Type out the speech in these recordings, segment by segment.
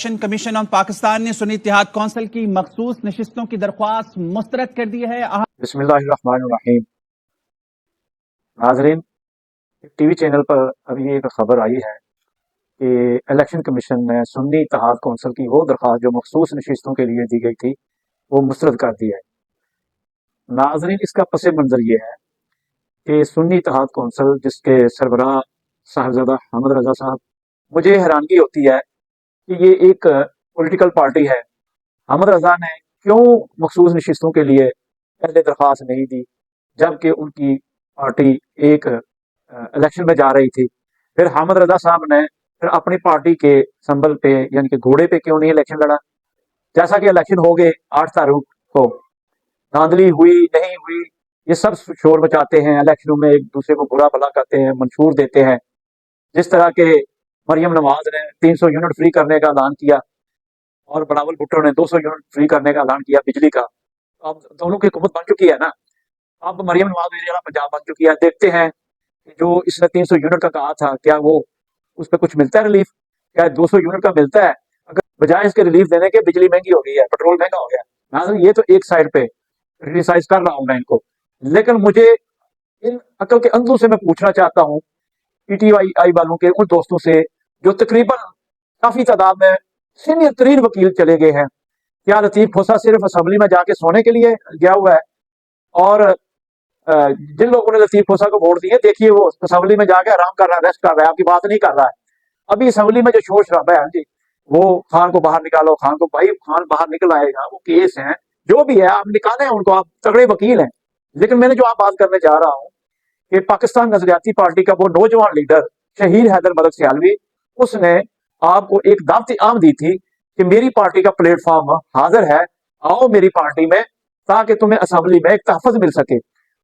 Election commission of Pakistan نے سنی اتحاد council کی مخصوص نشستوں کی درخواست مسترد کر دی ہے۔ بسم اللہ الرحمن الرحیم۔ ناظرین، ٹی وی چینل پر ابھی ایک خبر آئی ہے کہ الیکشن کمیشن نے سنی اتحاد کونسل کی وہ درخواست جو مخصوص نشستوں کے لیے دی گئی تھی وہ مسترد کر دی ہے۔ ناظرین، اس کا پس منظر یہ ہے کہ سنی اتحاد کونسل جس کے سربراہ صاحبزادہ حامد رضا صاحب، مجھے حیرانگی ہوتی ہے کہ یہ ایک پولیٹیکل پارٹی ہے۔ حامد رضا نے کیوں مخصوص نشستوں کے لیے پہلے درخواست نہیں دی جبکہ ان کی پارٹی ایک الیکشن میں جا رہی تھی؟ پھر حامد رضا صاحب نے پھر اپنی پارٹی کے سمبل پہ یعنی کہ گھوڑے پہ کیوں نہیں الیکشن لڑا؟ جیسا کہ الیکشن ہو گئے 8 تاریخ کو، دھاندلی ہوئی نہیں ہوئی، یہ سب شور مچاتے ہیں، الیکشنوں میں ایک دوسرے کو برا بھلا کرتے ہیں، منشور دیتے ہیں۔ جس طرح کہ مریم نواز نے 300 یونٹ فری کرنے کا اعلان کیا اور بلاول بھٹو نے 200 یونٹ فری کرنے کا اعلان کیا بجلی کا۔ اب دونوں کی حکومت بن چکی ہے نا، اب مریم نواز وزیر اعلیٰ پنجاب بن چکی ہے۔ دیکھتے ہیں کہ جو اس نے 300 یونٹ کا کہا تھا کیا وہ اس پہ کچھ ملتا ہے ریلیف؟ کیا 200 یونٹ کا ملتا ہے؟ اگر بجائے اس کے ریلیف دینے کے بجلی مہنگی ہو گئی ہے، پیٹرول مہنگا ہو گیا۔ ناظرین، یہ تو ایک سائڈ پہ کریٹیسائز کر رہا ہوں میں ان کو، لیکن مجھے ان عقل کے اندھوں سے میں پوچھنا چاہتا ہوں پی ٹی آئی والوں کے ان دوستوں سے جو تقریباً کافی تعداد میں سینئر ترین وکیل چلے گئے ہیں، کیا لطیف کھوسا صرف اسمبلی میں جا کے سونے کے لیے گیا ہوا ہے؟ اور جن لوگوں نے لطیف کھوسا کو ووٹ دیے، دیکھیے وہ اسمبلی میں جا کے آرام کر رہا ہے، ریسٹ کر رہا ہے، آپ کی بات نہیں کر رہا ہے۔ ابھی اسمبلی میں جو شور شرابہ ہے جی، وہ خان کو باہر نکالو، خان کو، بھائی خان باہر نکل آئے گا، وہ کیس ہیں جو بھی ہے، آپ نکالیں ان کو، آپ تگڑے وکیل ہیں۔ لیکن میں نے جو آپ بات کرنے جا رہا ہوں کہ پاکستان نظریاتی پارٹی کا وہ نوجوان لیڈر شہید حیدر ملک سیالوی، اس نے آپ کو ایک دعوت عام دی تھی کہ میری پارٹی کا پلیٹ فارم حاضر ہے، آؤ میری پارٹی میں تاکہ تمہیں اسمبلی میں ایک تحفظ مل سکے۔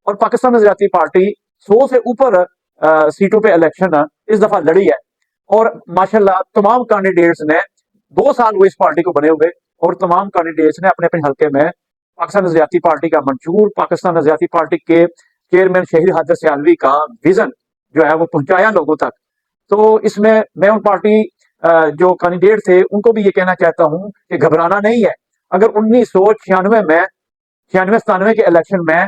اور پاکستان نظریاتی پارٹی 100 سے اوپر سیٹوں پہ الیکشن اس دفعہ لڑی ہے، اور ماشاءاللہ تمام کینڈیڈیٹس نے 2 سال ہوئے اس پارٹی کو بنے ہوئے، اور تمام کینڈیڈیٹس نے اپنے اپنے حلقے میں پاکستان نظریاتی پارٹی کا منشور، پاکستان نظریاتی پارٹی کے چیئرمین شہید حیدر سیالوی کا ویژن جو ہے وہ پہنچایا لوگوں تک۔ تو اس میں میں ان پارٹی جو کینڈیڈیٹ تھے ان کو بھی یہ کہنا چاہتا ہوں کہ گھبرانا نہیں ہے۔ اگر 1996 میں 96-97 کے الیکشن میں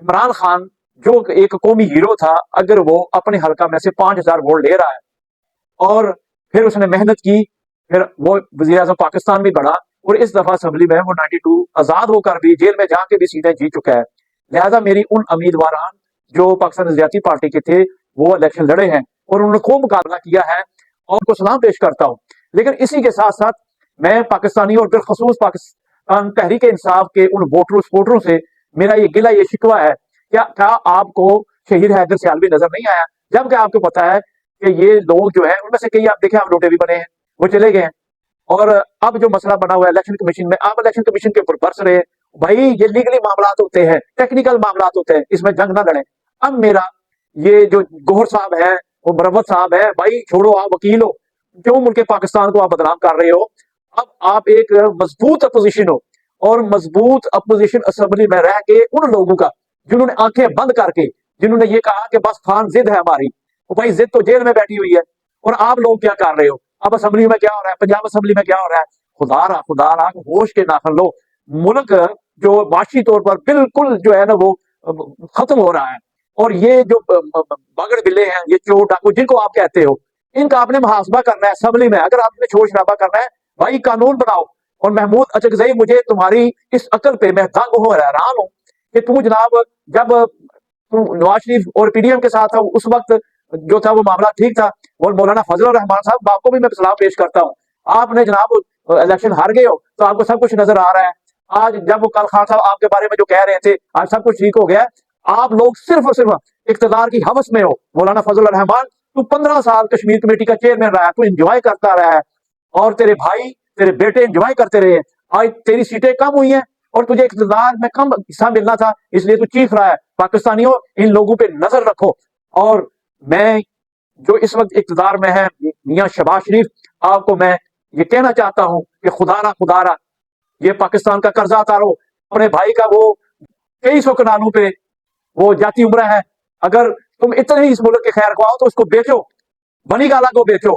عمران خان جو ایک قومی ہیرو تھا، اگر وہ اپنے حلقہ میں سے 5000 ووٹ لے رہا ہے اور پھر اس نے محنت کی، پھر وہ وزیر اعظم پاکستان بھی بڑھا، اور اس دفعہ اسمبلی میں وہ 92 آزاد ہو کر بھی جیل میں جا کے بھی سیٹیں جیت چکا ہے۔ لہذا میری ان امیدواران جو پاکستان نظریاتی پارٹی کے تھے وہ الیکشن لڑے ہیں اور انہوں نے خوب مقابلہ کیا ہے، اور ان کو سلام پیش کرتا ہوں۔ لیکن اسی کے ساتھ ساتھ میں پاکستانی اور بالخصوص پاکستان تحریک انصاف کے ان ووٹروں سپورٹروں سے میرا یہ گلہ یہ شکوہ ہے، کیا آپ کو شہید حیدر سیالوی نظر نہیں آیا؟ جبکہ آپ کو پتا ہے کہ یہ لوگ جو ہیں ان میں سے کئی آپ دیکھیں آپ لوٹے بھی بنے ہیں، وہ چلے گئے ہیں، اور اب جو مسئلہ بنا ہوا ہے الیکشن کمیشن میں، آپ الیکشن کمیشن کے اوپر برس رہے ہیں۔ بھائی یہ لیگلی معاملات ہوتے ہیں، ٹیکنیکل معاملات ہوتے ہیں، اس میں جنگ نہ لڑیں۔ اب میرا یہ جو گوہر صاحب ہے، وہ مروت صاحب ہے، بھائی چھوڑو، آپ وکیل ہو، کیوں ملک پاکستان کو آپ بدنام کر رہے ہو؟ اب آپ ایک مضبوط اپوزیشن ہو، اور مضبوط اپوزیشن اسمبلی میں رہ کے ان لوگوں کا جنہوں نے آنکھیں بند کر کے جنہوں نے یہ کہا کہ بس خان ضد ہے ہماری، وہ بھائی ضد تو جیل میں بیٹھی ہوئی ہے، اور آپ لوگ کیا کر رہے ہو؟ اب اسمبلی میں کیا ہو رہا ہے، پنجاب اسمبلی میں کیا ہو رہا ہے؟ خدا را ہوش کے ناخن لو۔ ملک جو معاشی طور پر بالکل جو ہے نا وہ ختم ہو رہا ہے، اور یہ جو بگڑ بلے ہیں، یہ چور ڈاکو جن کو آپ کہتے ہو، ان کا آپ نے محاسبہ کرنا ہے اسمبلی میں۔ اگر آپ نے شور شرابہ کرنا ہے، بھائی قانون بناؤ۔ اور محمود اچکزئی، مجھے تمہاری اس عقل پہ میں دنگ ہوں، حیران ہوں کہ تو جناب جب تو نواز شریف اور پی ڈی ایم کے ساتھ تھا اس وقت جو تھا وہ معاملہ ٹھیک تھا، اور مولانا فضل الرحمان صاحب آپ کو بھی میں سلام پیش کرتا ہوں، آپ نے جناب الیکشن ہار گئے ہو تو آپ کو سب کچھ نظر آ رہا ہے۔ آج جب وہ کل خان صاحب آپ کے بارے میں جو کہہ رہے تھے، آج سب کچھ ٹھیک ہو گیا۔ آپ لوگ صرف اور صرف اقتدار کی ہوس میں ہو۔ مولانا فضل الرحمان، تو 15 سال کشمیر کمیٹی کا چیئرمین رہا ہے، تو انجوائے کرتا رہا ہے، اور تیرے بھائی تیرے بیٹے انجوائے کرتے رہے۔ آج تیری سیٹیں کم ہوئی ہیں اور تجھے اقتدار میں کم حصہ ملنا تھا، اس لیے تو چیخ رہا ہے۔ پاکستانیوں، ان لوگوں پہ نظر رکھو۔ اور میں جو اس وقت اقتدار میں ہے میاں شہباز شریف، آپ کو میں یہ کہنا چاہتا ہوں کہ خدا را یہ پاکستان کا قرضہ اتارو۔ اپنے بھائی کا وہ 2300 کنالوں پہ وہ جاتی عمرہ ہے، اگر تم اتنے ہی اس ملک کے خیر خواہ ہو تو اس کو بیچو، بنی گالا کو بیچو،